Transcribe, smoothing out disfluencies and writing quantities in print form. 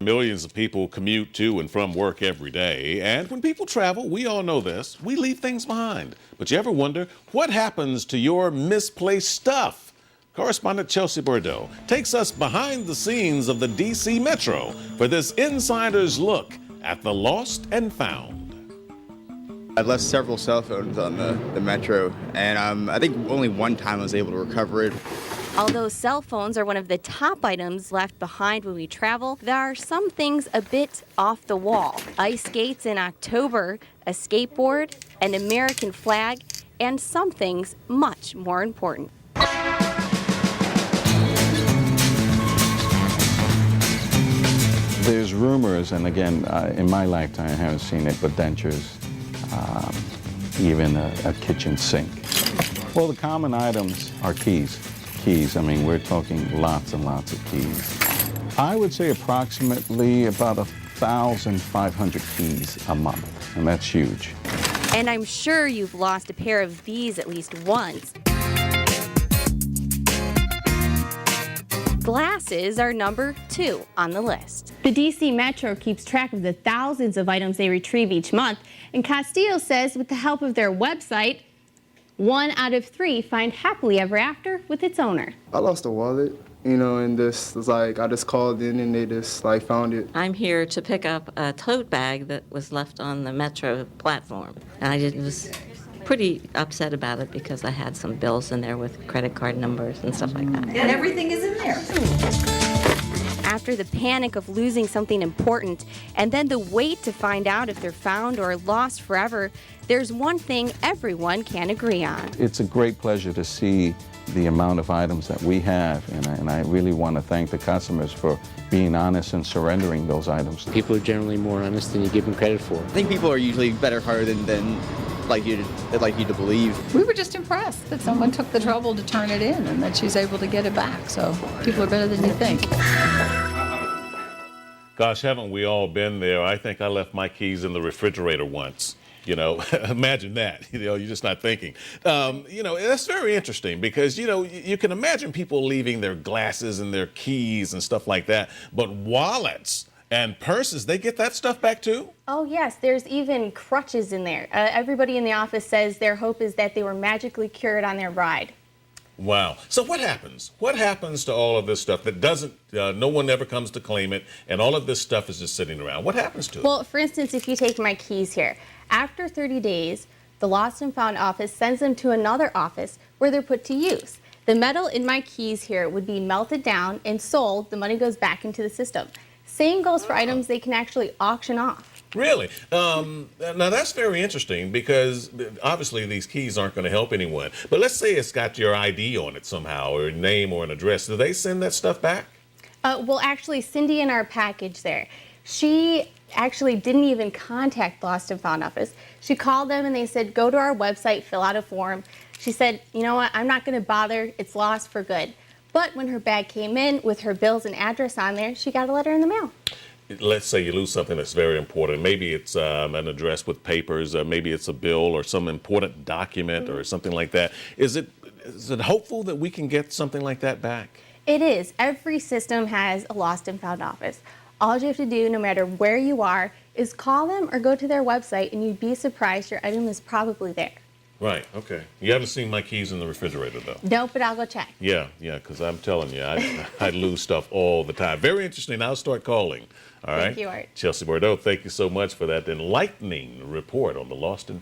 Millions of people commute to and from work every day, and when people travel, we all know this, we leave things behind. But you ever wonder what happens to your misplaced stuff? Correspondent Chelsea Bordeaux takes us behind the scenes of the D.C. Metro for this insider's look at the lost and found. I left several cell phones on the Metro, and I think only one time I was able to recover it. Although cell phones are one of the top items left behind when we travel, there are some things a bit off the wall. Ice skates in October, a skateboard, an American flag, and some things much more important. There's rumors, and again, in my lifetime I haven't seen it, but dentures, even a kitchen sink. Well, the common items are keys. I mean, we're talking lots and lots of keys. I would say approximately about 1,500 keys a month, and that's huge. And I'm sure you've lost a pair of these at least once. Glasses are number 2 on the list. The D.C. Metro keeps track of the thousands of items they retrieve each month, and Castillo says with the help of their website, 1 out of 3 find happily ever after with its owner. I lost a wallet, and this was like, I just called in and they just found it. I'm here to pick up a tote bag that was left on the Metro platform. And I was pretty upset about it because I had some bills in there with credit card numbers and stuff like that. And everything is in there. After the panic of losing something important and then the wait to find out if they're found or lost forever, there's one thing everyone can agree on. It's a great pleasure to see the amount of items that we have, and I really want to thank the customers for being honest and surrendering those items. People are generally more honest than you give them credit for. I think people are usually better-hearted than like you to believe. We were just impressed that someone took the trouble to turn it in and that she's able to get it back. So people are better than you think. Gosh, haven't we all been there? I think I left my keys in the refrigerator once. Imagine that. You're just not thinking. That's very interesting because, you can imagine people leaving their glasses and their keys and stuff like that. But wallets and purses, they get that stuff back too? Oh yes, there's even crutches in there. Everybody in the office says their hope is that they were magically cured on their ride. Wow. So what happens? What happens to all of this stuff that doesn't, no one ever comes to claim it, and all of this stuff is just sitting around? What happens to it? Well, for instance, if you take my keys here, after 30 days, the Lost and Found office sends them to another office where they're put to use. The metal in my keys here would be melted down and sold. The money goes back into the system. Same goes for items they can actually auction off. Really? Now that's very interesting because obviously these keys aren't going to help anyone. But let's say it's got your ID on it somehow, or a name or an address. Do they send that stuff back? Well, actually, Cindy in our package there, she actually didn't even contact Lost and Found office. She called them and they said, go to our website, fill out a form. She said, you know what, I'm not going to bother. It's lost for good. But when her bag came in with her bills and address on there, she got a letter in the mail. Let's say you lose something that's very important. Maybe it's an address with papers, maybe it's a bill or some important document or something like that. Is it hopeful that we can get something like that back? It is. Every system has a Lost and Found office. All you have to do, no matter where you are, is call them or go to their website, and you'd be surprised your item is probably there. Right, okay. You haven't seen my keys in the refrigerator, though? No, but I'll go check. Yeah, because I'm telling you, I lose stuff all the time. Very interesting. I'll start calling. All right. Thank you, Art. Chelsea Bordeaux, thank you so much for that enlightening report on the Lost and